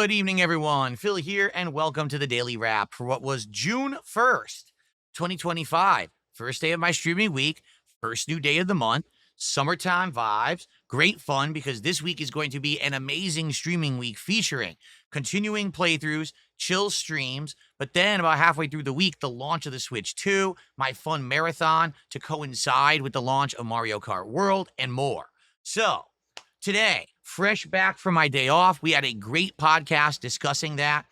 Good evening, everyone. Phil here, and welcome to the Daily Wrap for what was June 1st, 2025. First day of my streaming week, first new day of the month, summertime vibes, great fun because this week is going to be an amazing streaming week featuring continuing playthroughs, chill streams, but then about halfway through the week, the launch of the Switch 2, my fun marathon to coincide with the launch of Mario Kart World, and more. So, today, fresh back from my day off, we had a great podcast discussing that,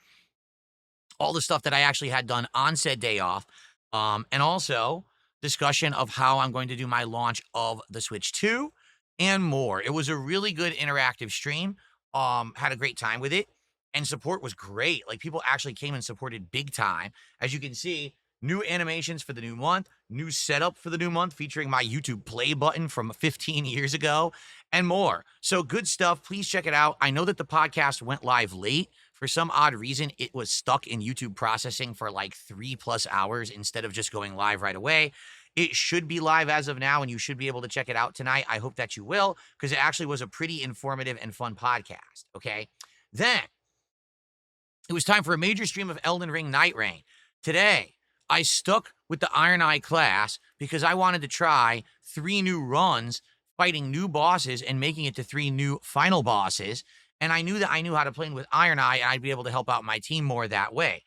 all the stuff that I actually had done on said day off, and also discussion of how I'm going to do my launch of the Switch 2 and more. It was a really good interactive stream. Had a great time with it, and support was great. Like, people actually came and supported big time. As you can see, new animations for the new month, new setup for the new month featuring my YouTube play button from 15 years ago, and more. So good stuff. Please check it out. I know that the podcast went live late. For some odd reason, it was stuck in YouTube processing for like 3+ hours instead of just going live right away. It should be live as of now, and you should be able to check it out tonight. I hope that you will, because it actually was a pretty informative and fun podcast, okay? Then, it was time for a major stream of Elden Ring Nightreign. Today, I stuck with the Iron Eye class because I wanted to try 3 new runs fighting new bosses and making it to 3 new final bosses. And I knew that I knew how to play with Iron Eye, and I'd be able to help out my team more that way.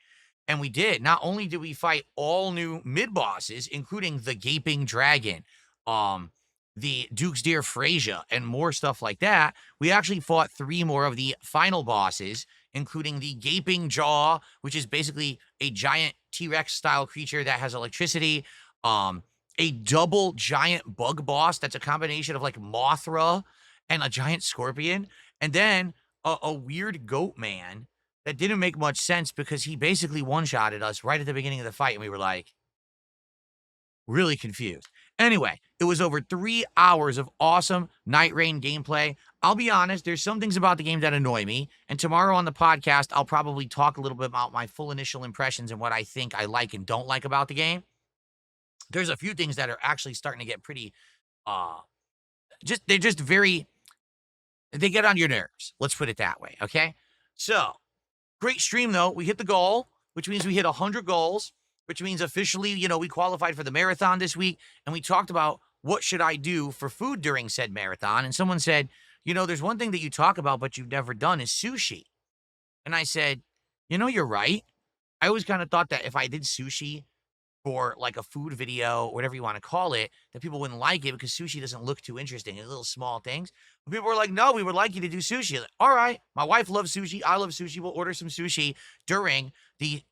And we did. Not only did we fight all new mid-bosses, including the Gaping Dragon, the Duke's Deer Frasier, and more stuff like that, we actually fought 3 more of the final bosses, including the Gaping Jaw, which is basically a giant T-Rex style creature that has electricity, a double giant bug boss that's a combination of like Mothra and a giant scorpion, and then a weird goat man that didn't make much sense because he basically one-shotted us right at the beginning of the fight, and we were like, really confused. Anyway, it was over 3 hours of awesome Nightreign gameplay. I'll be honest, there's some things about the game that annoy me, and tomorrow on the podcast, I'll probably talk a little bit about my full initial impressions and what I think I like and don't like about the game. There's a few things that are actually starting to get pretty, they get on your nerves. Let's put it that way, okay? So, great stream, though. We hit the goal, which means we hit 100 goals, which means officially, we qualified for the marathon this week, and we talked about what should I do for food during said marathon, and someone said, there's one thing that you talk about but you've never done is sushi. And I said, you're right. I always kind of thought that if I did sushi for like a food video, or whatever you want to call it, that people wouldn't like it because sushi doesn't look too interesting. It's little small things. But people were like, no, we would like you to do sushi. Like, all right, my wife loves sushi. I love sushi. We'll order some sushi during the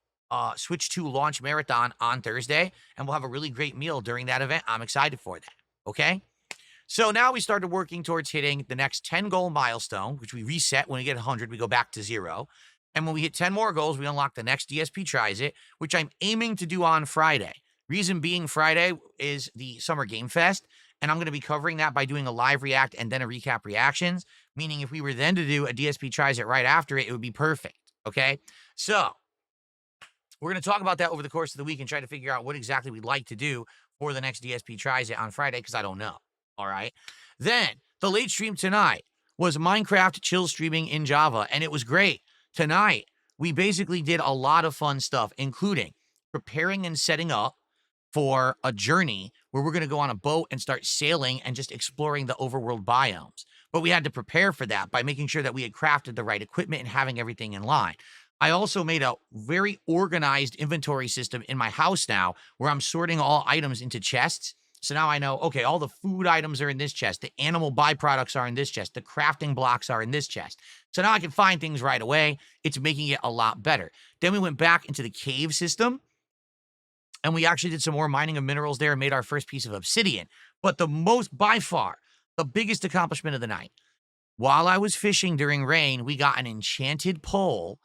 Switch 2 launch marathon on Thursday, and we'll have a really great meal during that event. I'm excited for that, okay? So now we started working towards hitting the next 10 goal milestone, which we reset. When we get 100, we go back to 0. And when we hit 10 more goals, we unlock the next DSP Tries It, which I'm aiming to do on Friday. Reason being, Friday is the Summer Game Fest, and I'm going to be covering that by doing a live react and then a recap reactions, meaning if we were then to do a DSP Tries It right after it, it would be perfect, okay? So, we're going to talk about that over the course of the week and try to figure out what exactly we'd like to do for the next DSP Tries It on Friday, because I don't know, all right? Then, the late stream tonight was Minecraft chill streaming in Java, and it was great. Tonight, we basically did a lot of fun stuff, including preparing and setting up for a journey where we're going to go on a boat and start sailing and just exploring the overworld biomes. But we had to prepare for that by making sure that we had crafted the right equipment and having everything in line. I also made a very organized inventory system in my house now where I'm sorting all items into chests. So now I know, okay, all the food items are in this chest. The animal byproducts are in this chest. The crafting blocks are in this chest. So now I can find things right away. It's making it a lot better. Then we went back into the cave system, and we actually did some more mining of minerals there and made our first piece of obsidian. But by far, the biggest accomplishment of the night, while I was fishing during rain, we got an enchanted pole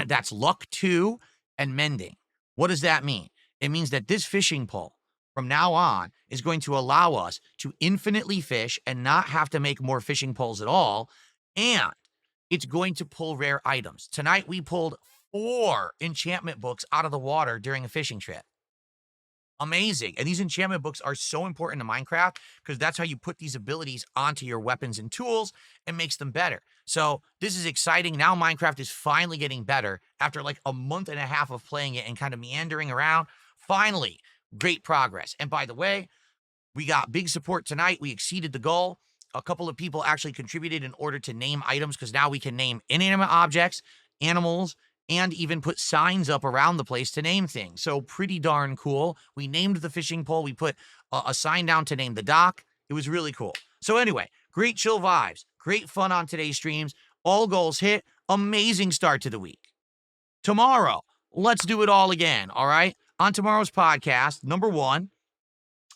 that's luck 2 and mending. What does that mean? It means that this fishing pole from now on is going to allow us to infinitely fish and not have to make more fishing poles at all. And it's going to pull rare items. Tonight, we pulled 4 enchantment books out of the water during a fishing trip. Amazing. And these enchantment books are so important to Minecraft because that's how you put these abilities onto your weapons and tools and makes them better. So this is exciting. Now Minecraft is finally getting better after like a month and a half of playing it and kind of meandering around. Finally, great progress. And by the way, we got big support tonight. We exceeded the goal. A couple of people actually contributed in order to name items because now we can name inanimate objects, animals, and even put signs up around the place to name things. So pretty darn cool. We named the fishing pole. We put a sign down to name the dock. It was really cool. So anyway, great chill vibes. Great fun on today's streams. All goals hit. Amazing start to the week. Tomorrow, let's do it all again, all right? On tomorrow's podcast, number 1,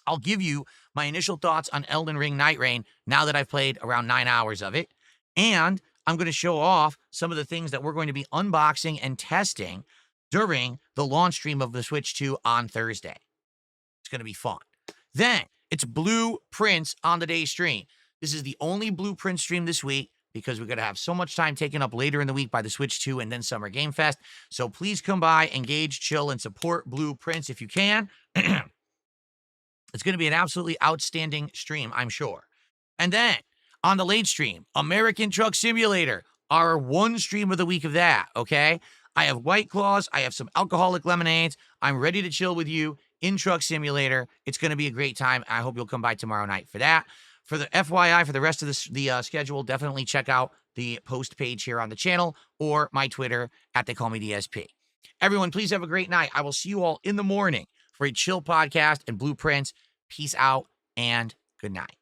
I'll give you my initial thoughts on Elden Ring Nightreign now that I've played around 9 hours of it. And I'm going to show off some of the things that we're going to be unboxing and testing during the launch stream of the Switch 2 on Thursday. It's going to be fun. Then it's blueprints on the day stream. This is the only blueprint stream this week because we're going to have so much time taken up later in the week by the Switch 2 and then Summer Game Fest. So please come by, engage, chill, and support blueprints if you can. It's going to be an absolutely outstanding stream, I'm sure. And then on the late stream, American Truck Simulator, our one stream of the week of that, okay? I have White Claws. I have some alcoholic lemonades. I'm ready to chill with you in Truck Simulator. It's going to be a great time. I hope you'll come by tomorrow night for that. For the FYI, for the rest of the schedule, definitely check out the post page here on the channel or my Twitter at They Call Me DSP. Everyone, please have a great night. I will see you all in the morning for a chill podcast and blueprints. Peace out and good night.